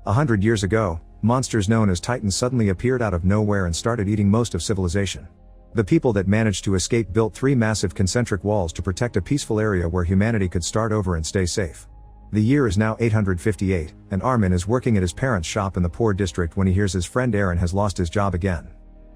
100 years ago, monsters known as Titans suddenly appeared out of nowhere and started eating most of civilization. The people that managed to escape built 3 massive concentric walls to protect a peaceful area where humanity could start over and stay safe. The year is now 858, and Armin is working at his parents' shop in the poor district when he hears his friend Aaron has lost his job again.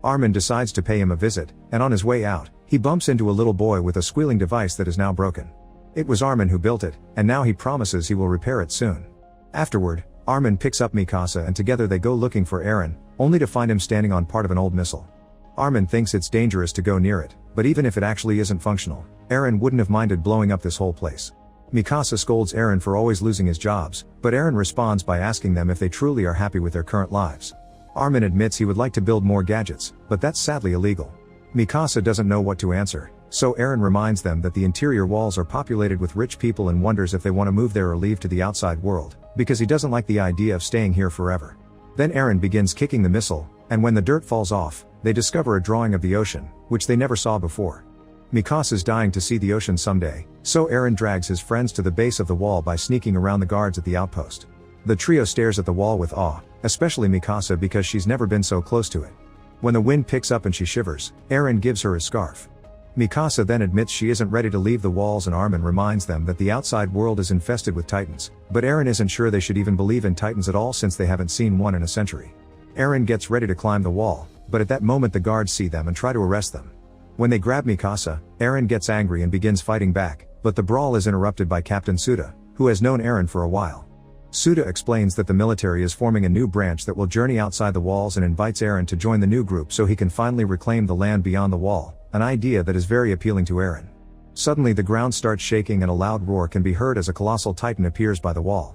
Armin decides to pay him a visit, and on his way out, he bumps into a little boy with a squealing device that is now broken. It was Armin who built it, and now he promises he will repair it soon. Afterward, Armin picks up Mikasa and together they go looking for Aaron, only to find him standing on part of an old missile. Armin thinks it's dangerous to go near it, but even if it actually isn't functional, Aaron wouldn't have minded blowing up this whole place. Mikasa scolds Aaron for always losing his jobs, but Aaron responds by asking them if they truly are happy with their current lives. Armin admits he would like to build more gadgets, but that's sadly illegal. Mikasa doesn't know what to answer, so Aaron reminds them that the interior walls are populated with rich people and wonders if they want to move there or leave to the outside world, because he doesn't like the idea of staying here forever. Then Aaron begins kicking the missile, and when the dirt falls off, they discover a drawing of the ocean, which they never saw before. Mikasa's dying to see the ocean someday, so Aaron drags his friends to the base of the wall by sneaking around the guards at the outpost. The trio stares at the wall with awe, especially Mikasa because she's never been so close to it. When the wind picks up and she shivers, Aaron gives her his scarf. Mikasa then admits she isn't ready to leave the walls and Armin reminds them that the outside world is infested with Titans, but Aaron isn't sure they should even believe in Titans at all since they haven't seen one in a century. Aaron gets ready to climb the wall, but at that moment the guards see them and try to arrest them. When they grab Mikasa, Aaron gets angry and begins fighting back, but the brawl is interrupted by Captain Suda, who has known Aaron for a while. Suda explains that the military is forming a new branch that will journey outside the walls and invites Aaron to join the new group so he can finally reclaim the land beyond the wall, an idea that is very appealing to Aaron. Suddenly the ground starts shaking and a loud roar can be heard as a colossal Titan appears by the wall.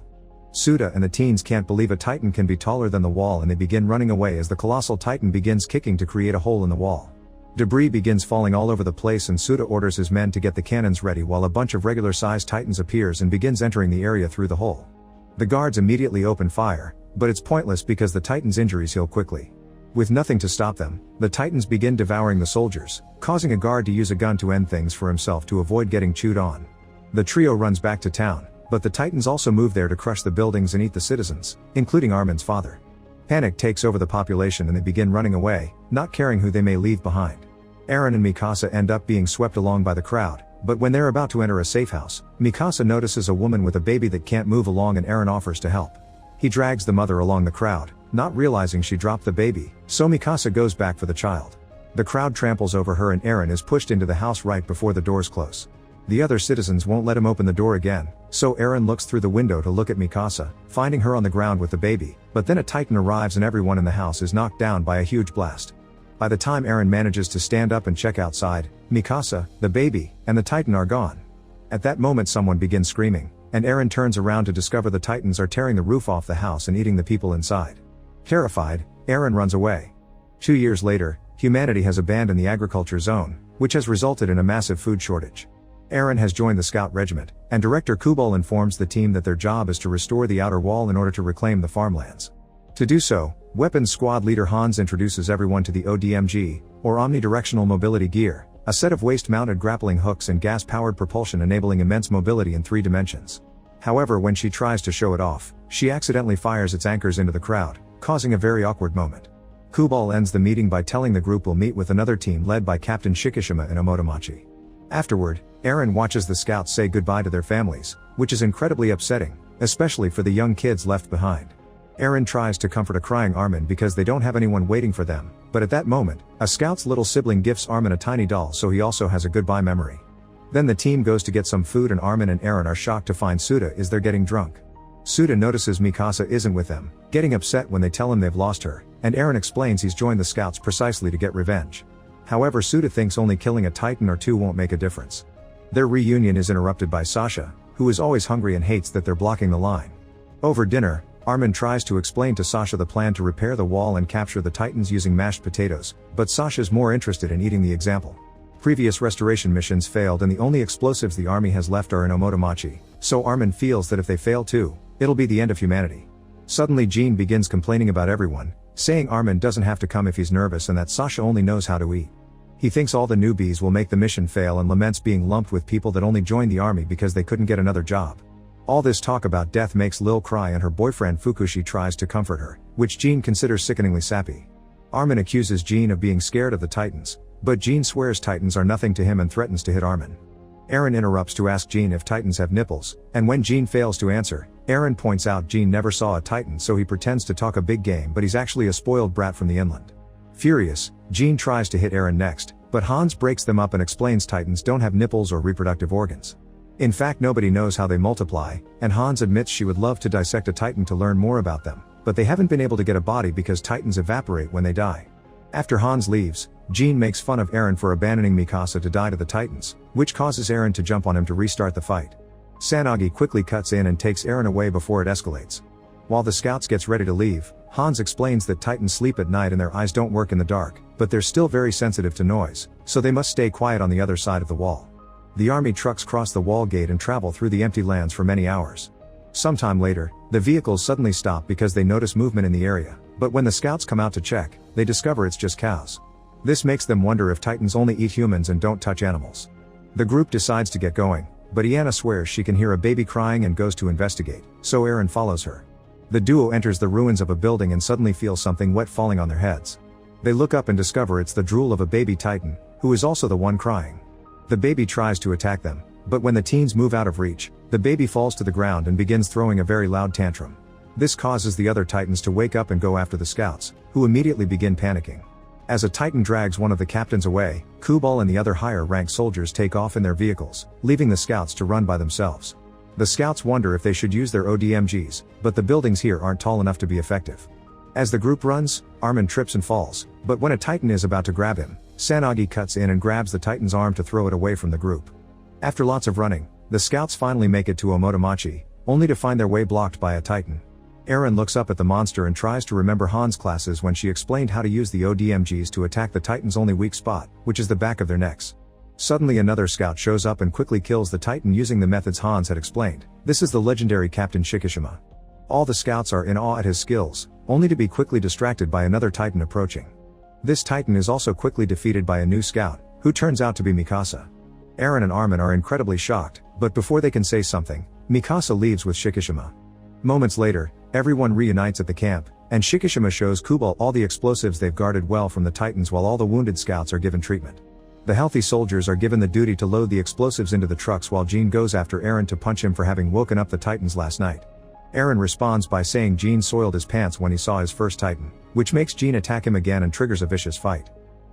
Suda and the teens can't believe a Titan can be taller than the wall and they begin running away as the colossal Titan begins kicking to create a hole in the wall. Debris begins falling all over the place and Suda orders his men to get the cannons ready while a bunch of regular-sized Titans appears and begins entering the area through the hole. The guards immediately open fire, but it's pointless because the Titans' injuries heal quickly. With nothing to stop them, the Titans begin devouring the soldiers, causing a guard to use a gun to end things for himself to avoid getting chewed on. The trio runs back to town, but the Titans also move there to crush the buildings and eat the citizens, including Armin's father. Panic takes over the population and they begin running away, not caring who they may leave behind. Aaron and Mikasa end up being swept along by the crowd, but when they're about to enter a safe house, Mikasa notices a woman with a baby that can't move along and Aaron offers to help. He drags the mother along the crowd, not realizing she dropped the baby, so Mikasa goes back for the child. The crowd tramples over her and Aaron is pushed into the house right before the doors close. The other citizens won't let him open the door again, so Aaron looks through the window to look at Mikasa, finding her on the ground with the baby, but then a Titan arrives and everyone in the house is knocked down by a huge blast. By the time Aaron manages to stand up and check outside, Mikasa, the baby, and the Titan are gone. At that moment someone begins screaming, and Aaron turns around to discover the Titans are tearing the roof off the house and eating the people inside. Terrified, Aaron runs away. 2 years later, humanity has abandoned the agriculture zone, which has resulted in a massive food shortage. Aaron has joined the Scout Regiment, and Director Kubal informs the team that their job is to restore the outer wall in order to reclaim the farmlands. To do so, Weapons Squad leader Hans introduces everyone to the ODMG, or Omnidirectional Mobility Gear, a set of waist-mounted grappling hooks and gas-powered propulsion enabling immense mobility in 3 dimensions. However, when she tries to show it off, she accidentally fires its anchors into the crowd, causing a very awkward moment. Kubal ends the meeting by telling the group will meet with another team led by Captain Shikishima and Omotomachi. Afterward, Aaron watches the scouts say goodbye to their families, which is incredibly upsetting, especially for the young kids left behind. Aaron tries to comfort a crying Armin because they don't have anyone waiting for them, but at that moment, a scout's little sibling gifts Armin a tiny doll so he also has a goodbye memory. Then the team goes to get some food and Armin and Aaron are shocked to find Suda is there getting drunk. Suda notices Mikasa isn't with them, getting upset when they tell him they've lost her, and Aaron explains he's joined the scouts precisely to get revenge. However, Suda thinks only killing a Titan or 2 won't make a difference. Their reunion is interrupted by Sasha, who is always hungry and hates that they're blocking the line. Over dinner, Armin tries to explain to Sasha the plan to repair the wall and capture the Titans using mashed potatoes, but Sasha's more interested in eating the example. Previous restoration missions failed and the only explosives the army has left are in Omotomachi, so Armin feels that if they fail too, it'll be the end of humanity. Suddenly Jean begins complaining about everyone, saying Armin doesn't have to come if he's nervous and that Sasha only knows how to eat. He thinks all the newbies will make the mission fail and laments being lumped with people that only joined the army because they couldn't get another job. All this talk about death makes Lil cry and her boyfriend Fukushi tries to comfort her, which Jean considers sickeningly sappy. Armin accuses Jean of being scared of the Titans, but Jean swears Titans are nothing to him and threatens to hit Armin. Aaron interrupts to ask Jean if Titans have nipples, and when Jean fails to answer, Aaron points out Jean never saw a Titan, so he pretends to talk a big game, but he's actually a spoiled brat from the inland. Furious, Jean tries to hit Aaron next, but Hans breaks them up and explains Titans don't have nipples or reproductive organs. In fact, nobody knows how they multiply, and Hans admits she would love to dissect a Titan to learn more about them, but they haven't been able to get a body because Titans evaporate when they die. After Hans leaves, Jean makes fun of Aaron for abandoning Mikasa to die to the Titans, which causes Aaron to jump on him to restart the fight. Sanagi quickly cuts in and takes Aaron away before it escalates. While the scouts gets ready to leave, Hans explains that Titans sleep at night and their eyes don't work in the dark, but they're still very sensitive to noise, so they must stay quiet on the other side of the wall. The army trucks cross the wall gate and travel through the empty lands for many hours. Sometime later, the vehicles suddenly stop because they notice movement in the area, but when the scouts come out to check, they discover it's just cows. This makes them wonder if Titans only eat humans and don't touch animals. The group decides to get going, but Iana swears she can hear a baby crying and goes to investigate, so Aaron follows her. The duo enters the ruins of a building and suddenly feel something wet falling on their heads. They look up and discover it's the drool of a baby Titan, who is also the one crying. The baby tries to attack them, but when the teens move out of reach, the baby falls to the ground and begins throwing a very loud tantrum. This causes the other Titans to wake up and go after the scouts, who immediately begin panicking. As a Titan drags one of the captains away, Kubal and the other higher-ranked soldiers take off in their vehicles, leaving the scouts to run by themselves. The scouts wonder if they should use their ODMGs, but the buildings here aren't tall enough to be effective. As the group runs, Armin trips and falls, but when a Titan is about to grab him, Sanagi cuts in and grabs the Titan's arm to throw it away from the group. After lots of running, the scouts finally make it to Omotomachi, only to find their way blocked by a Titan. Aaron looks up at the monster and tries to remember Hans' classes when she explained how to use the ODMGs to attack the Titan's only weak spot, which is the back of their necks. Suddenly another scout shows up and quickly kills the Titan using the methods Hans had explained. This is the legendary Captain Shikishima. All the scouts are in awe at his skills, only to be quickly distracted by another Titan approaching. This Titan is also quickly defeated by a new scout, who turns out to be Mikasa. Aaron and Armin are incredibly shocked, but before they can say something, Mikasa leaves with Shikishima. Moments later, everyone reunites at the camp, and Shikishima shows Kubal all the explosives they've guarded well from the Titans while all the wounded scouts are given treatment. The healthy soldiers are given the duty to load the explosives into the trucks while Jean goes after Aaron to punch him for having woken up the Titans last night. Aaron responds by saying Jean soiled his pants when he saw his first Titan, which makes Jean attack him again and triggers a vicious fight.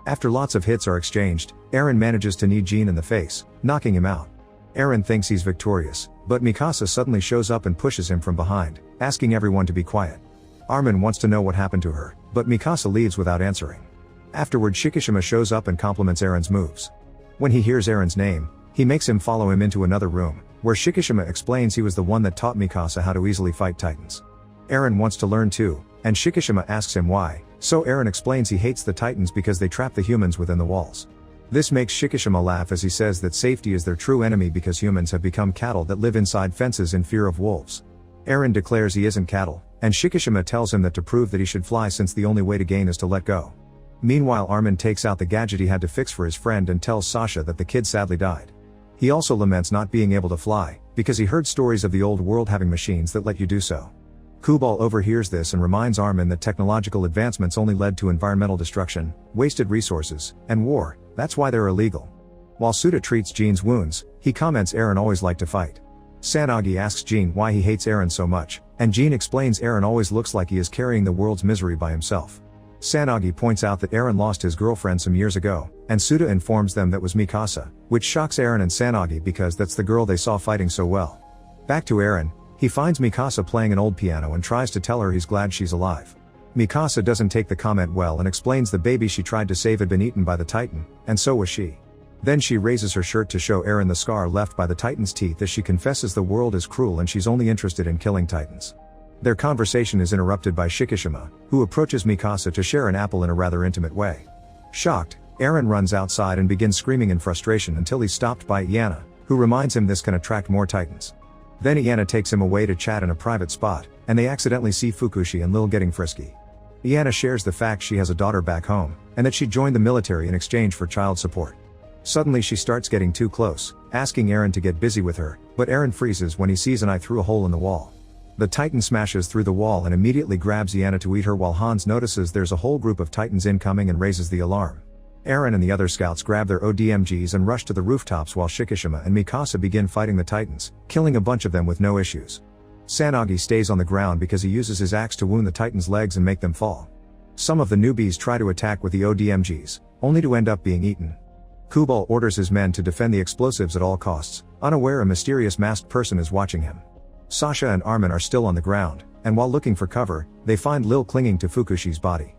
After lots of hits are exchanged, Aaron manages to knee Jean in the face, knocking him out. Aaron thinks he's victorious, but Mikasa suddenly shows up and pushes him from behind, asking everyone to be quiet. Armin wants to know what happened to her, but Mikasa leaves without answering. Afterward, Shikishima shows up and compliments Aaron's moves. When he hears Aaron's name, he makes him follow him into another room, where Shikishima explains he was the one that taught Mikasa how to easily fight Titans. Aaron wants to learn too, and Shikishima asks him why, so Aaron explains he hates the Titans because they trap the humans within the walls. This makes Shikishima laugh as he says that safety is their true enemy because humans have become cattle that live inside fences in fear of wolves. Aaron declares he isn't cattle, and Shikishima tells him that to prove that he should fly since the only way to gain is to let go. Meanwhile, Armin takes out the gadget he had to fix for his friend and tells Sasha that the kid sadly died. He also laments not being able to fly, because he heard stories of the old world having machines that let you do so. Kubal overhears this and reminds Armin that technological advancements only led to environmental destruction, wasted resources, and war. That's why they're illegal. While Suda treats Jean's wounds, he comments Aaron always liked to fight. Sanagi asks Jean why he hates Aaron so much, and Jean explains Aaron always looks like he is carrying the world's misery by himself. Sanagi points out that Aaron lost his girlfriend some years ago, and Suda informs them that was Mikasa, which shocks Aaron and Sanagi because that's the girl they saw fighting so well. Back to Aaron, he finds Mikasa playing an old piano and tries to tell her he's glad she's alive. Mikasa doesn't take the comment well and explains the baby she tried to save had been eaten by the Titan, and so was she. Then she raises her shirt to show Aaron the scar left by the Titan's teeth as she confesses the world is cruel and she's only interested in killing Titans. Their conversation is interrupted by Shikishima, who approaches Mikasa to share an apple in a rather intimate way. Shocked, Aaron runs outside and begins screaming in frustration until he's stopped by Iana, who reminds him this can attract more Titans. Then Iana takes him away to chat in a private spot, and they accidentally see Fukushi and Lil getting frisky. Iana shares the fact she has a daughter back home, and that she joined the military in exchange for child support. Suddenly she starts getting too close, asking Eren to get busy with her, but Eren freezes when he sees an eye through a hole in the wall. The Titan smashes through the wall and immediately grabs Yana to eat her while Hans notices there's a whole group of Titans incoming and raises the alarm. Eren and the other scouts grab their ODMGs and rush to the rooftops while Shikishima and Mikasa begin fighting the Titans, killing a bunch of them with no issues. Sanagi stays on the ground because he uses his axe to wound the Titans' legs and make them fall. Some of the newbies try to attack with the ODMGs, only to end up being eaten. Kubal orders his men to defend the explosives at all costs, unaware a mysterious masked person is watching him. Sasha and Armin are still on the ground, and while looking for cover, they find Lil clinging to Fukushi's body.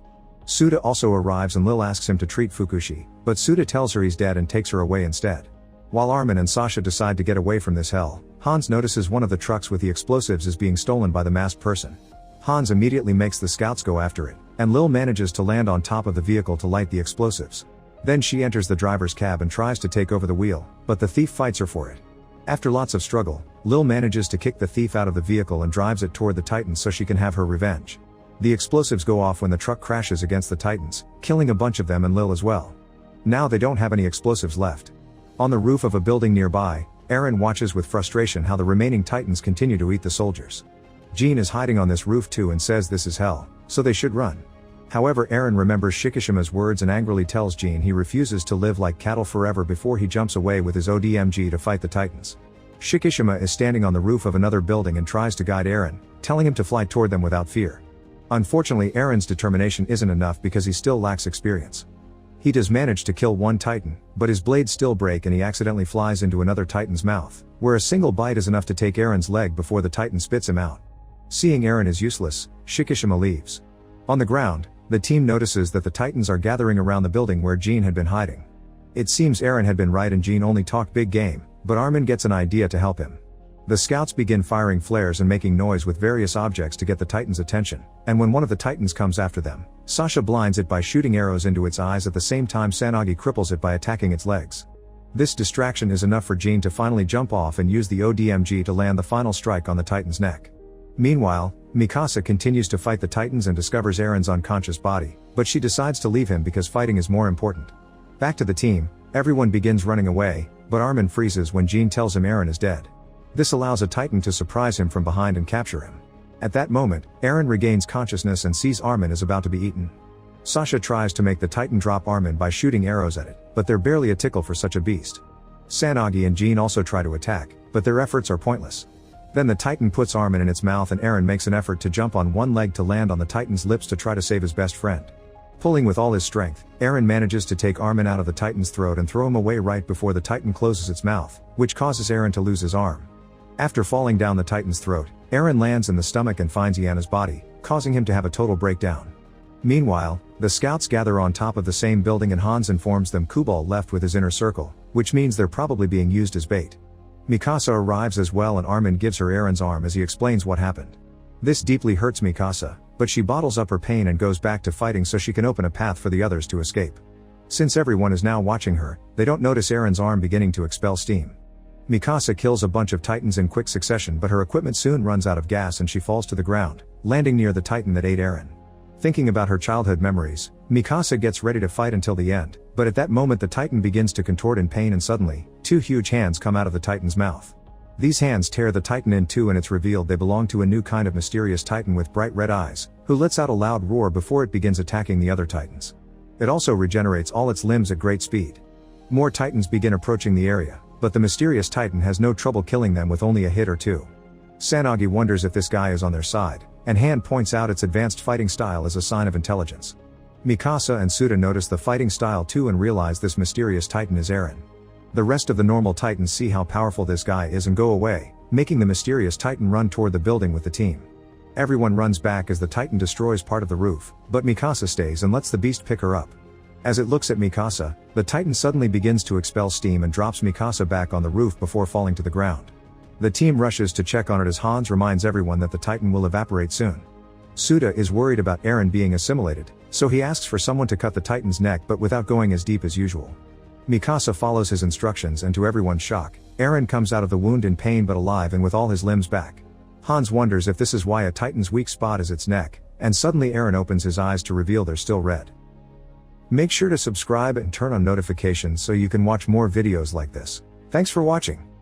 Suda also arrives and Lil asks him to treat Fukushi, but Suda tells her he's dead and takes her away instead. While Armin and Sasha decide to get away from this hell, Hans notices one of the trucks with the explosives is being stolen by the masked person. Hans immediately makes the scouts go after it, and Lil manages to land on top of the vehicle to light the explosives. Then she enters the driver's cab and tries to take over the wheel, but the thief fights her for it. After lots of struggle, Lil manages to kick the thief out of the vehicle and drives it toward the Titans so she can have her revenge. The explosives go off when the truck crashes against the Titans, killing a bunch of them and Lil as well. Now they don't have any explosives left. On the roof of a building nearby, Eren watches with frustration how the remaining Titans continue to eat the soldiers. Jean is hiding on this roof too and says this is hell, so they should run. However, Eren remembers Shikishima's words and angrily tells Jean he refuses to live like cattle forever before he jumps away with his ODMG to fight the Titans. Shikishima is standing on the roof of another building and tries to guide Eren, telling him to fly toward them without fear. Unfortunately, Eren's determination isn't enough because he still lacks experience. He does manage to kill one Titan, but his blades still break and he accidentally flies into another Titan's mouth, where a single bite is enough to take Eren's leg before the Titan spits him out. Seeing Eren is useless, Shikishima leaves. On the ground, the team notices that the Titans are gathering around the building where Jean had been hiding. It seems Eren had been right and Jean only talked big game, but Armin gets an idea to help him. The scouts begin firing flares and making noise with various objects to get the Titans' attention, and when one of the Titans comes after them, Sasha blinds it by shooting arrows into its eyes at the same time Sanagi cripples it by attacking its legs. This distraction is enough for Jean to finally jump off and use the ODMG to land the final strike on the Titan's neck. Meanwhile, Mikasa continues to fight the Titans and discovers Eren's unconscious body, but she decides to leave him because fighting is more important. Back to the team, everyone begins running away, but Armin freezes when Jean tells him Eren is dead. This allows a Titan to surprise him from behind and capture him. At that moment, Eren regains consciousness and sees Armin is about to be eaten. Sasha tries to make the Titan drop Armin by shooting arrows at it, but they're barely a tickle for such a beast. Sanagi and Jean also try to attack, but their efforts are pointless. Then the Titan puts Armin in its mouth and Eren makes an effort to jump on one leg to land on the Titan's lips to try to save his best friend. Pulling with all his strength, Eren manages to take Armin out of the Titan's throat and throw him away right before the Titan closes its mouth, which causes Eren to lose his arm. After falling down the Titan's throat, Eren lands in the stomach and finds Yana's body, causing him to have a total breakdown. Meanwhile, the scouts gather on top of the same building and Hans informs them Kubal left with his inner circle, which means they're probably being used as bait. Mikasa arrives as well and Armin gives her Eren's arm as he explains what happened. This deeply hurts Mikasa, but she bottles up her pain and goes back to fighting so she can open a path for the others to escape. Since everyone is now watching her, they don't notice Eren's arm beginning to expel steam. Mikasa kills a bunch of Titans in quick succession but her equipment soon runs out of gas and she falls to the ground, landing near the Titan that ate Eren. Thinking about her childhood memories, Mikasa gets ready to fight until the end, but at that moment the Titan begins to contort in pain and suddenly, two huge hands come out of the Titan's mouth. These hands tear the Titan in two and it's revealed they belong to a new kind of mysterious Titan with bright red eyes, who lets out a loud roar before it begins attacking the other Titans. It also regenerates all its limbs at great speed. More Titans begin approaching the area, but the mysterious Titan has no trouble killing them with only a hit or two. Sanagi wonders if this guy is on their side, and Han points out its advanced fighting style as a sign of intelligence. Mikasa and Suda notice the fighting style too and realize this mysterious Titan is Eren. The rest of the normal Titans see how powerful this guy is and go away, making the mysterious Titan run toward the building with the team. Everyone runs back as the Titan destroys part of the roof, but Mikasa stays and lets the beast pick her up. As it looks at Mikasa, the Titan suddenly begins to expel steam and drops Mikasa back on the roof before falling to the ground. The team rushes to check on it as Hans reminds everyone that the Titan will evaporate soon. Suda is worried about Eren being assimilated, so he asks for someone to cut the Titan's neck but without going as deep as usual. Mikasa follows his instructions and to everyone's shock, Eren comes out of the wound in pain but alive and with all his limbs back. Hans wonders if this is why a Titan's weak spot is its neck, and suddenly Eren opens his eyes to reveal they're still red. Make sure to subscribe and turn on notifications so you can watch more videos like this. Thanks for watching.